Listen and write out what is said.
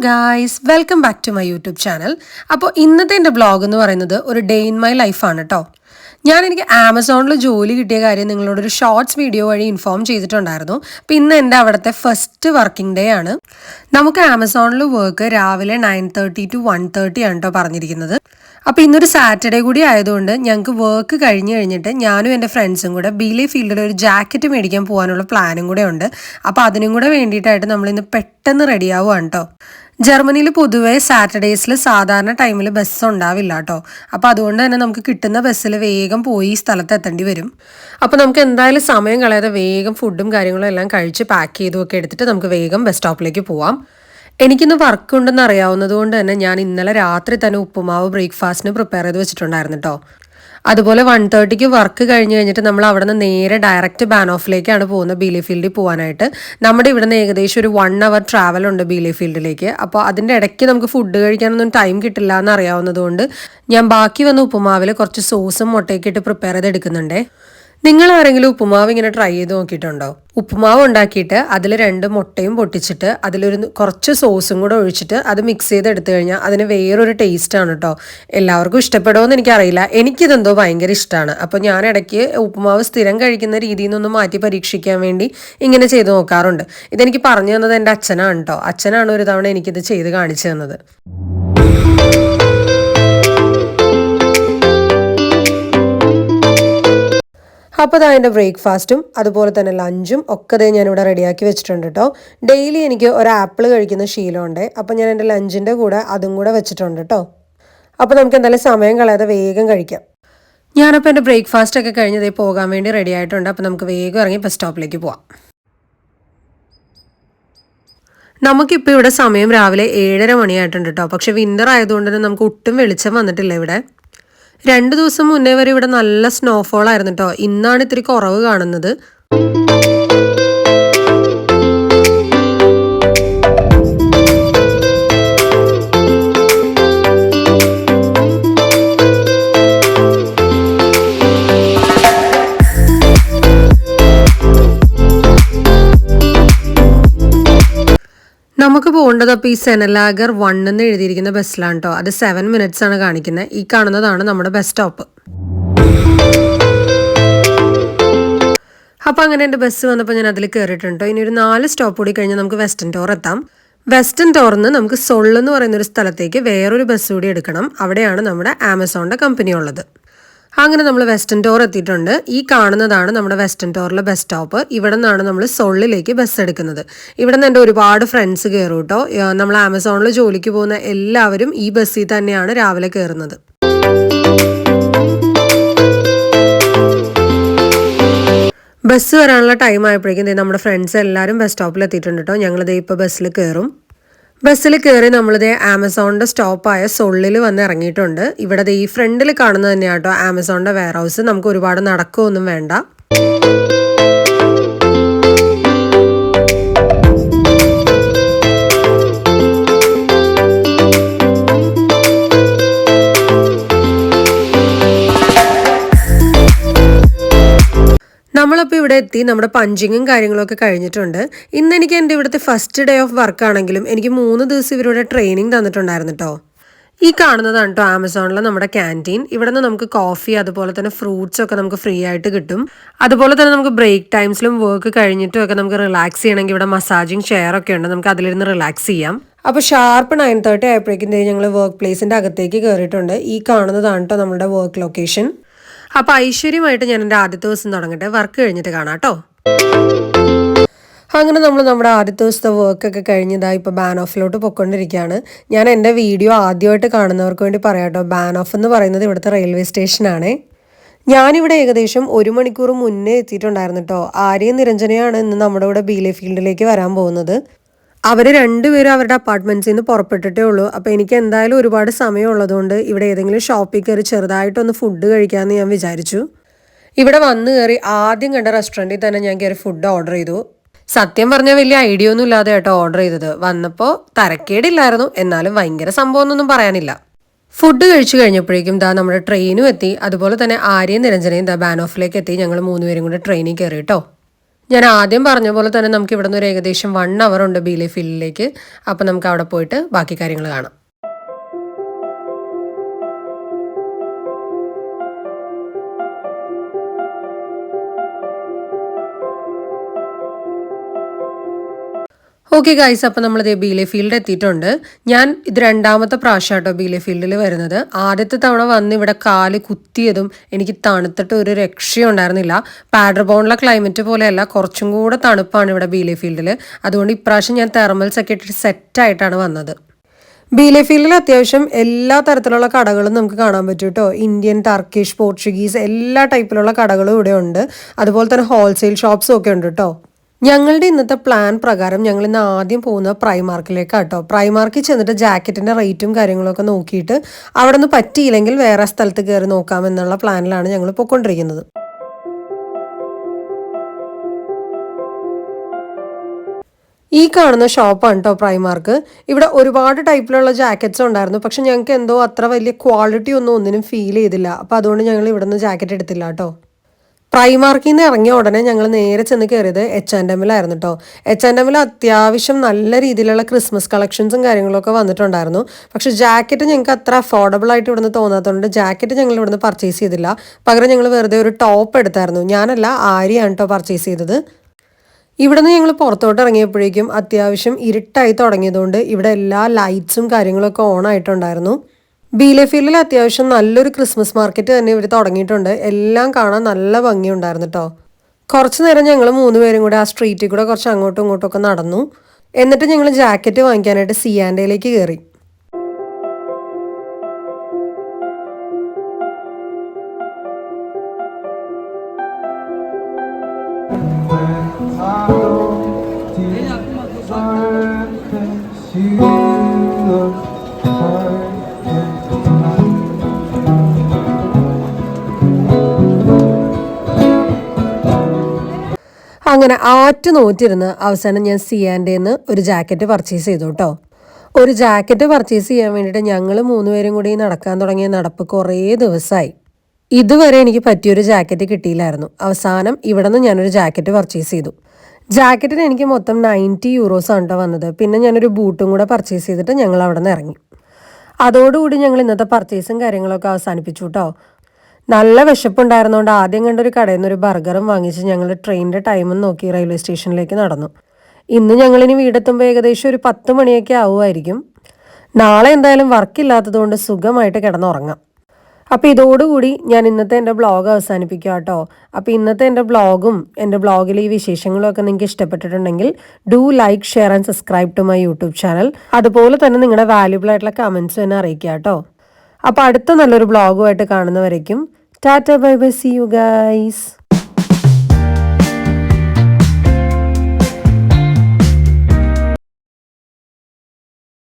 Guys, welcome back to my YouTube channel. അപ്പോൾ ഇന്നത്തെ എൻ്റെ ബ്ലോഗ് എന്ന് പറയുന്നത് ഒരു ഡേ ഇൻ മൈ ലൈഫാണ് കേട്ടോ. എനിക്ക് ആമസോണിൽ ജോലി കിട്ടിയ കാര്യം നിങ്ങളോടൊരു ഷോർട്സ് വീഡിയോ വഴി ഇൻഫോം ചെയ്തിട്ടുണ്ടായിരുന്നു. അപ്പോൾ ഇന്ന് എൻ്റെ അവിടുത്തെ ഫസ്റ്റ് വർക്കിംഗ് ഡേ ആണ്. നമുക്ക് ആമസോണിൽ വർക്ക് രാവിലെ 9:30 to 1:30 ആണ് കേട്ടോ പറഞ്ഞിരിക്കുന്നത്. അപ്പോൾ ഇന്നൊരു സാറ്റർഡേ കൂടി ആയതുകൊണ്ട് ഞങ്ങൾക്ക് വർക്ക് കഴിഞ്ഞിട്ട് ഞാനും എൻ്റെ ഫ്രണ്ട്സും കൂടെ ബീലേ ഫീൽഡിൽ ഒരു ജാക്കറ്റ് മേടിക്കാൻ പോകാനുള്ള പ്ലാനും കൂടെ ഉണ്ട്. അപ്പോൾ അതിനും കൂടെ വേണ്ടിയിട്ടായിട്ട് നമ്മളിന്ന് പെട്ടെന്ന് റെഡിയാവുകയാണ് കേട്ടോ. ജർമ്മനിയിൽ പൊതുവേ സാറ്റർഡേസിൽ സാധാരണ ടൈമിൽ ബസ് ഉണ്ടാവില്ല കേട്ടോ. അപ്പോൾ അതുകൊണ്ട് തന്നെ നമുക്ക് കിട്ടുന്ന ബസ്സിൽ വേഗം പോയി സ്ഥലത്ത് എത്തേണ്ടി വരും. അപ്പോൾ നമുക്ക് എന്തായാലും സമയം കളയാതെ വേഗം ഫുഡും കാര്യങ്ങളും എല്ലാം കഴിച്ച് പാക്ക് ചെയ്തുമൊക്കെ എടുത്തിട്ട് നമുക്ക് വേഗം ബസ് സ്റ്റോപ്പിലേക്ക് പോവാം. എനിക്കിന്ന് വർക്ക് ഉണ്ടെന്ന് അറിയാവുന്നത് കൊണ്ട് തന്നെ ഞാൻ ഇന്നലെ രാത്രി തന്നെ ഉപ്പുമാവ് ബ്രേക്ക്ഫാസ്റ്റിന് പ്രിപ്പയർ ചെയ്ത് വെച്ചിട്ടുണ്ടായിരുന്നു കേട്ടോ. അതുപോലെ 1:30 വർക്ക് കഴിഞ്ഞിട്ട് നമ്മൾ അവിടെ നിന്ന് നേരെ ഡയറക്റ്റ് ബാനോഫിലേക്കാണ് പോകുന്നത്, ബീലേ ഫീൽഡിൽ പോകാനായിട്ട്. നമ്മുടെ ഇവിടെ നിന്ന് ഏകദേശം ഒരു 1 hour ട്രാവൽ ഉണ്ട് ബീലേ ഫീൽഡിലേക്ക്. അപ്പോൾ അതിൻ്റെ ഇടയ്ക്ക് നമുക്ക് ഫുഡ് കഴിക്കാനൊന്നും ടൈം കിട്ടില്ല എന്ന് അറിയാവുന്നത് കൊണ്ട് ഞാൻ ബാക്കി വന്ന ഉപ്പുമാവിൽ കുറച്ച് സോസും മുട്ടയൊക്കെ ഇട്ട് പ്രിപ്പയർ ചെയ്ത് എടുക്കുന്നുണ്ടേ. നിങ്ങൾ ആരെങ്കിലും ഉപ്പുമാവ് ഇങ്ങനെ ട്രൈ ചെയ്ത് നോക്കിയിട്ടുണ്ടോ? ഉപ്പുമാവ് ഉണ്ടാക്കിയിട്ട് അതിൽ 2 മുട്ടയും പൊട്ടിച്ചിട്ട് അതിലൊരു കുറച്ച് സോസും കൂടെ ഒഴിച്ചിട്ട് അത് മിക്സ് ചെയ്ത് എടുത്തു കഴിഞ്ഞാൽ അതിന് വേറൊരു ടേസ്റ്റാണ് കേട്ടോ. എല്ലാവർക്കും ഇഷ്ടപ്പെടുമോയെന്ന് എനിക്കറിയില്ല, എനിക്കിതെന്തോ ഭയങ്കര ഇഷ്ടമാണ്. അപ്പോൾ ഞാൻ ഇടയ്ക്ക് ഉപ്പുമാവ് സ്ഥിരം കഴിക്കുന്ന രീതിയിൽ നിന്നൊന്ന് മാറ്റി പരീക്ഷിക്കാൻ വേണ്ടി ഇങ്ങനെ ചെയ്ത് നോക്കാറുണ്ട്. ഇതെനിക്ക് പറഞ്ഞു തന്നത് എൻ്റെ അച്ഛനാണ് കേട്ടോ. അച്ഛനാണ് ഒരു തവണ എനിക്കിത് ചെയ്ത് കാണിച്ചു തന്നത്. അപ്പോൾ അതിൻ്റെ ബ്രേക്ക്ഫാസ്റ്റും അതുപോലെ തന്നെ ലഞ്ചും ഒക്കെ ഞാനിവിടെ റെഡിയാക്കി വെച്ചിട്ടുണ്ട് കേട്ടോ. ഡെയിലി എനിക്ക് ഒരു ആപ്പിൾ കഴിക്കുന്ന ശീലമുണ്ട്. അപ്പോൾ ഞാൻ എൻ്റെ ലഞ്ചിൻ്റെ കൂടെ അതും കൂടെ വെച്ചിട്ടുണ്ട് കേട്ടോ. അപ്പോൾ നമുക്ക് എന്തായാലും സമയം കളയാതെ വേഗം കഴിക്കാം. ഞാനപ്പോൾ എൻ്റെ ബ്രേക്ക്ഫാസ്റ്റൊക്കെ കഴിഞ്ഞതേ പോകാൻ വേണ്ടി റെഡി ആയിട്ടുണ്ട്. അപ്പോൾ നമുക്ക് വേഗം ഇറങ്ങി ബസ് സ്റ്റോപ്പിലേക്ക് പോവാം. നമുക്കിപ്പോൾ ഇവിടെ സമയം രാവിലെ 7:30 മണിയായിട്ടുണ്ട് കേട്ടോ. പക്ഷേ വിൻ്റർ ആയതുകൊണ്ട് തന്നെ നമുക്ക് ഒട്ടും വെളിച്ചം വന്നിട്ടില്ല ഇവിടെ. 2 ദിവസം മുന്നേ വരെ ഇവിടെ നല്ല സ്നോഫോൾ ആയിരുന്നു കേട്ടോ. ഇന്നാണ് ഇത്തിരി കുറവ് കാണുന്നത്. നമുക്ക് പോകേണ്ടത് അപ്പോൾ ഈ സെനലാഗർ 1 എന്ന് എഴുതിയിരിക്കുന്ന ബസ്സിലാണ് കേട്ടോ. അത് 7 minutes ആണ് കാണിക്കുന്നത്. ഈ കാണുന്നതാണ് നമ്മുടെ ബസ് സ്റ്റോപ്പ്. അപ്പോൾ അങ്ങനെ എൻ്റെ ബസ് വന്നപ്പോൾ ഞാൻ അതിൽ കയറിയിട്ടുണ്ട്. ഇനി ഒരു 4 സ്റ്റോപ്പ് കൂടി കഴിഞ്ഞാൽ നമുക്ക് വെസ്റ്റേൺ ടോർ എത്താം. വെസ്റ്റേൺ ടോറിന്ന് നമുക്ക് സോൾ എന്ന് പറയുന്നൊരു സ്ഥലത്തേക്ക് വേറൊരു ബസ് കൂടി എടുക്കണം. അവിടെയാണ് നമ്മുടെ ആമസോണിൻ്റെ കമ്പനി ഉള്ളത്. അങ്ങനെ നമ്മൾ വെസ്റ്റേൺ ടോർ എത്തിയിട്ടുണ്ട്. ഈ കാണുന്നതാണ് നമ്മുടെ വെസ്റ്റേൺ ടോറിലെ ബസ് സ്റ്റോപ്പ്. ഇവിടെ നിന്നാണ് നമ്മൾ സോളിലേക്ക് ബസ് എടുക്കുന്നത്. ഇവിടെ നിന്ന് എൻ്റെ ഒരുപാട് ഫ്രണ്ട്സ് കയറും കേട്ടോ. നമ്മൾ ആമസോണിൽ ജോലിക്ക് പോകുന്ന എല്ലാവരും ഈ ബസ്സിൽ തന്നെയാണ് രാവിലെ കയറുന്നത്. ബസ് വരാനുള്ള ടൈം ആയപ്പോഴേക്കും നമ്മുടെ ഫ്രണ്ട്സ് എല്ലാവരും ബസ് സ്റ്റോപ്പിൽ എത്തിയിട്ടുണ്ട് കേട്ടോ. ഞങ്ങളിതേ ഇപ്പോൾ ബസ്സിൽ കയറും. ബസ്സിൽ കയറി നമ്മളിത് ആമസോണിൻ്റെ സ്റ്റോപ്പായ സോളിൽ വന്ന് ഇറങ്ങിയിട്ടുണ്ട്. ഇവിടെ ഈ ഫ്രണ്ടിൽ കാണുന്നത് തന്നെയാണ് കേട്ടോ ആമസോണിൻ്റെ വെയർ ഹൗസ്. നമുക്ക് ഒരുപാട് നടക്കുകയൊന്നും വേണ്ട. നമ്മളപ്പോൾ ഇവിടെ എത്തി. നമ്മുടെ പഞ്ചിങ്ങും കാര്യങ്ങളൊക്കെ കഴിഞ്ഞിട്ടുണ്ട്. ഇന്ന് എനിക്ക് എൻ്റെ ഇവിടുത്തെ ഫസ്റ്റ് ഡേ ഓഫ് വർക്ക് ആണെങ്കിലും എനിക്ക് 3 ദിവസം ഇവരുടെ ട്രെയിനിങ് തന്നിട്ടുണ്ടായിരുന്നു കേട്ടോ. ഈ കാണുന്നതാണ് കേട്ടോ ആമസോണിലെ നമ്മുടെ ക്യാൻറ്റീൻ. ഇവിടെ നിന്ന് നമുക്ക് കോഫി അതുപോലെ തന്നെ ഫ്രൂട്ട്സ് ഒക്കെ നമുക്ക് ഫ്രീ ആയിട്ട് കിട്ടും. അതുപോലെ തന്നെ നമുക്ക് ബ്രേക്ക് ടൈംസിലും വർക്ക് കഴിഞ്ഞിട്ടും ഒക്കെ നമുക്ക് റിലാക്സ് ചെയ്യണമെങ്കിൽ ഇവിടെ മസാജിങ് ചെയറൊക്കെ ഉണ്ട്. നമുക്ക് അതിലിരുന്ന് റിലാക്സ് ചെയ്യാം. അപ്പോൾ ഷാർപ്പ് 9:30 ആയപ്പോഴേക്കും ഞങ്ങൾ വർക്ക് പ്ലേസിൻ്റെ അകത്തേക്ക് കയറിയിട്ടുണ്ട്. ഈ കാണുന്നതാണ് കേട്ടോ നമ്മുടെ വർക്ക് ലൊക്കേഷൻ. അപ്പോൾ ഐശ്വര്യമായിട്ട് ഞാൻ എൻ്റെ ആദ്യത്തെ ദിവസം തുടങ്ങട്ടെ. വർക്ക് കഴിഞ്ഞിട്ട് കാണാം കേട്ടോ. അങ്ങനെ നമ്മൾ നമ്മുടെ ആദ്യത്തെ ദിവസത്തെ വർക്കൊക്കെ കഴിഞ്ഞതായി ഇപ്പോൾ ബാനോഫിലോട്ട് പൊയ്ക്കൊണ്ടിരിക്കുകയാണ്. ഞാൻ എൻ്റെ വീഡിയോ ആദ്യമായിട്ട് കാണുന്നവർക്ക് വേണ്ടി പറയാം കേട്ടോ. ബാനോഫ് എന്ന് പറയുന്നത് ഇവിടുത്തെ റെയിൽവേ സ്റ്റേഷനാണ്. ഞാനിവിടെ ഏകദേശം 1 മണിക്കൂർ മുന്നേ എത്തിയിട്ടുണ്ടായിരുന്നു കേട്ടോ. ആര്യയും നിരഞ്ജനയാണ് ഇന്ന് നമ്മുടെ ഇവിടെ ബീലേ ഫീൽഡിലേക്ക് വരാൻ പോകുന്നത്. അവർ 2 പേരും അവരുടെ അപ്പാർട്ട്മെൻറ്റ്സിൽ നിന്ന് പുറപ്പെട്ടിട്ടേ ഉള്ളൂ. അപ്പോൾ എനിക്ക് എന്തായാലും ഒരുപാട് സമയം ഉള്ളതുകൊണ്ട് ഇവിടെ ഏതെങ്കിലും ഷോപ്പിൽ കയറി ചെറുതായിട്ടൊന്ന് ഫുഡ് കഴിക്കാമെന്ന് ഞാൻ വിചാരിച്ചു. ഇവിടെ വന്ന് കയറി ആദ്യം കണ്ട റെസ്റ്റോറൻറ്റിൽ തന്നെ ഞാൻ കയറി ഫുഡ് ഓർഡർ ചെയ്തു. സത്യം പറഞ്ഞാൽ വലിയ ഐഡിയ ഒന്നും ഇല്ലാതെ കേട്ടോ ഓർഡർ ചെയ്തത്. വന്നപ്പോൾ തരക്കേടില്ലായിരുന്നു, എന്നാലും ഭയങ്കര സംഭവമൊന്നും പറയാനില്ല. ഫുഡ് കഴിച്ചു കഴിഞ്ഞപ്പോഴേക്കും നമ്മുടെ ട്രെയിനും എത്തി. അതുപോലെ തന്നെ ആര്യയും നിരഞ്ജനയും ബാനോഫിലേക്ക് എത്തി. ഞങ്ങൾ 3 പേരും കൂടെ ട്രെയിനിൽ കയറി കേട്ടോ. ഞാൻ ആദ്യം പറഞ്ഞ പോലെ തന്നെ നമുക്ക് ഇവിടെ നിന്ന് ഒരു ഏകദേശം 1 അവർ ഉണ്ട് ബീലെ ഫീൽഡിലേക്ക്. അപ്പോൾ നമുക്ക് അവിടെ പോയിട്ട് ബാക്കി കാര്യങ്ങൾ കാണാം. ഓക്കെ ഗൈസ്, അപ്പോൾ നമ്മളിത് ബീലെ ഫീൽഡ് എത്തിയിട്ടുണ്ട്. ഞാൻ ഇത് 2ാമത്തെ പ്രാവശ്യം കേട്ടോ ബീലെ ഫീൽഡിൽ വരുന്നത്. ആദ്യത്തെ തവണ വന്ന് ഇവിടെ കാല് കുത്തിയതും എനിക്ക് തണുത്തിട്ട് ഒരു രക്ഷയും ഉണ്ടായിരുന്നില്ല. പാഡർബോണിലെ ക്ലൈമറ്റ് പോലെയല്ല, കുറച്ചും കൂടെ തണുപ്പാണ് ഇവിടെ ബീലെ ഫീൽഡിൽ. അതുകൊണ്ട് ഇപ്രാവശ്യം ഞാൻ തെർമൽസ് ഒക്കെ ഇട്ടിട്ട് സെറ്റായിട്ടാണ് വന്നത്. ബീലെ ഫീൽഡിൽ അത്യാവശ്യം എല്ലാ തരത്തിലുള്ള കടകളും നമുക്ക് കാണാൻ പറ്റും കേട്ടോ. ഇന്ത്യൻ, ടർക്കിഷ്, പോർച്ചുഗീസ് എല്ലാ ടൈപ്പിലുള്ള കടകളും ഇവിടെ ഉണ്ട്. അതുപോലെ തന്നെ ഹോൾസെയിൽ ഷോപ്സും ഒക്കെ ഉണ്ട് കേട്ടോ. ഞങ്ങളുടെ ഇന്നത്തെ പ്ലാൻ പ്രകാരം ഞങ്ങൾ ഇന്ന് ആദ്യം പോകുന്ന പ്രൈമാർക്കിലേക്കാണ് കേട്ടോ. പ്രൈമാർക്കിൽ ചെന്നിട്ട് ജാക്കറ്റിൻ്റെ റേറ്റും കാര്യങ്ങളൊക്കെ നോക്കിയിട്ട് അവിടെ നിന്ന് പറ്റിയില്ലെങ്കിൽ വേറെ സ്ഥലത്ത് കയറി നോക്കാമെന്നുള്ള പ്ലാനിലാണ് ഞങ്ങൾ പോയിക്കൊണ്ടിരിക്കുന്നത്. ഈ കാണുന്ന ഷോപ്പാണ് കേട്ടോ പ്രൈമാർക്ക്. ഇവിടെ ഒരുപാട് ടൈപ്പിലുള്ള ജാക്കറ്റ്സ് ഉണ്ടായിരുന്നു. പക്ഷെ ഞങ്ങൾക്ക് എന്തോ അത്ര വലിയ ക്വാളിറ്റി ഒന്നിനും ഫീൽ ചെയ്തില്ല. അപ്പോൾ അതുകൊണ്ട് ഞങ്ങൾ ഇവിടെ നിന്ന് ജാക്കറ്റ് എടുത്തില്ല കേട്ടോ. പ്രൈമാർക്കിൽ നിന്ന് ഇറങ്ങിയ ഉടനെ ഞങ്ങൾ നേരെ ചെന്ന് കയറിയത് H&Mലായിരുന്നു കേട്ടോ. H&Mൽ അത്യാവശ്യം നല്ല രീതിയിലുള്ള ക്രിസ്മസ് കളക്ഷൻസും കാര്യങ്ങളൊക്കെ വന്നിട്ടുണ്ടായിരുന്നു. പക്ഷേ ജാക്കറ്റ് ഞങ്ങൾക്ക് അത്ര അഫോർഡബിൾ ആയിട്ട് ഇവിടുന്ന് തോന്നാത്തതുകൊണ്ട് ജാക്കറ്റ് ഞങ്ങൾ ഇവിടുന്ന് പർച്ചേസ് ചെയ്തില്ല. പകരം ഞങ്ങൾ വെറുതെ ഒരു ടോപ്പ് എടുത്തായിരുന്നു. ഞാനല്ല, ആര്യാണ് കേട്ടോ പർച്ചേസ് ചെയ്തത്. ഇവിടുന്ന് ഞങ്ങൾ പുറത്തോട്ട് ഇറങ്ങിയപ്പോഴേക്കും അത്യാവശ്യം ഇരുട്ടായി തുടങ്ങിയതുകൊണ്ട് ഇവിടെ എല്ലാ ലൈറ്റ്സും കാര്യങ്ങളൊക്കെ ഓൺ ആയിട്ടുണ്ടായിരുന്നു. ബീലെ ഫീൽഡിൽ അത്യാവശ്യം നല്ലൊരു ക്രിസ്മസ് മാർക്കറ്റ് തന്നെ ഇവർ തുടങ്ങിയിട്ടുണ്ട്. എല്ലാം കാണാൻ നല്ല ഭംഗിയുണ്ടായിരുന്നു കേട്ടോ. കുറച്ച് നേരം ഞങ്ങൾ 3 പേരും കൂടെ ആ സ്ട്രീറ്റിൽ കൂടെ കുറച്ച് അങ്ങോട്ടും ഇങ്ങോട്ടും ഒക്കെ നടന്നു. എന്നിട്ട് ഞങ്ങൾ ജാക്കറ്റ് വാങ്ങിക്കാനായിട്ട് സിയാൻഡയിലേക്ക് കയറി. അങ്ങനെ ആറ്റ് നോറ്റിരുന്ന് അവസാനം ഞാൻ സിയാൻഡേന്ന് ഒരു ജാക്കറ്റ് പർച്ചേസ് ചെയ്തു കേട്ടോ. ഒരു ജാക്കറ്റ് പർച്ചേസ് ചെയ്യാൻ വേണ്ടിയിട്ട് ഞങ്ങൾ 3 പേരും കൂടി നടക്കാൻ തുടങ്ങിയ നടപ്പ് കുറേ ദിവസമായി. ഇതുവരെ എനിക്ക് പറ്റിയൊരു ജാക്കറ്റ് കിട്ടിയില്ലായിരുന്നു. അവസാനം ഇവിടെ നിന്ന് ഞാനൊരു ജാക്കറ്റ് പർച്ചേസ് ചെയ്തു. ജാക്കറ്റിന് എനിക്ക് മൊത്തം 90 യൂറോസാണ് കേട്ടോ വന്നത്. പിന്നെ ഞാനൊരു ബൂട്ടും കൂടെ പർച്ചേസ് ചെയ്തിട്ട് ഞങ്ങൾ അവിടെ നിന്ന് ഇറങ്ങി. അതോടുകൂടി ഞങ്ങൾ ഇന്നത്തെ പർച്ചേസും കാര്യങ്ങളൊക്കെ അവസാനിപ്പിച്ചു കേട്ടോ. നല്ല വിശപ്പുണ്ടായിരുന്നുകൊണ്ട് ആദ്യം കണ്ടൊരു കടയിൽ നിന്ന് ഒരു ബർഗറും വാങ്ങിച്ച് ഞങ്ങൾ ട്രെയിനിൻ്റെ ടൈമും നോക്കി റെയിൽവേ സ്റ്റേഷനിലേക്ക് നടന്നു. ഇന്ന് ഞങ്ങളിനി വീടെത്തുമ്പോൾ ഏകദേശം ഒരു 10 മണിയൊക്കെ ആവുമായിരിക്കും. നാളെ എന്തായാലും വർക്കില്ലാത്തതുകൊണ്ട് സുഖമായിട്ട് കിടന്നുറങ്ങാം. അപ്പോൾ ഇതോടുകൂടി ഞാൻ ഇന്നത്തെ എൻ്റെ ബ്ലോഗ് അവസാനിപ്പിക്കുക കേട്ടോ. അപ്പോൾ ഇന്നത്തെ എൻ്റെ ബ്ലോഗും എൻ്റെ ബ്ലോഗിൽ ഈ വിശേഷങ്ങളും ഒക്കെ നിങ്ങൾക്ക് ഇഷ്ടപ്പെട്ടിട്ടുണ്ടെങ്കിൽ do like, share and subscribe to my YouTube channel. അതുപോലെ തന്നെ നിങ്ങളുടെ വാല്യുബിൾ ആയിട്ടുള്ള കമൻസ് എന്നെ അറിയിക്കുക കേട്ടോ. അപ്പോൾ അടുത്ത നല്ലൊരു ബ്ലോഗുമായിട്ട് കാണുന്നവരേക്കും tata, bye bye, see you guys.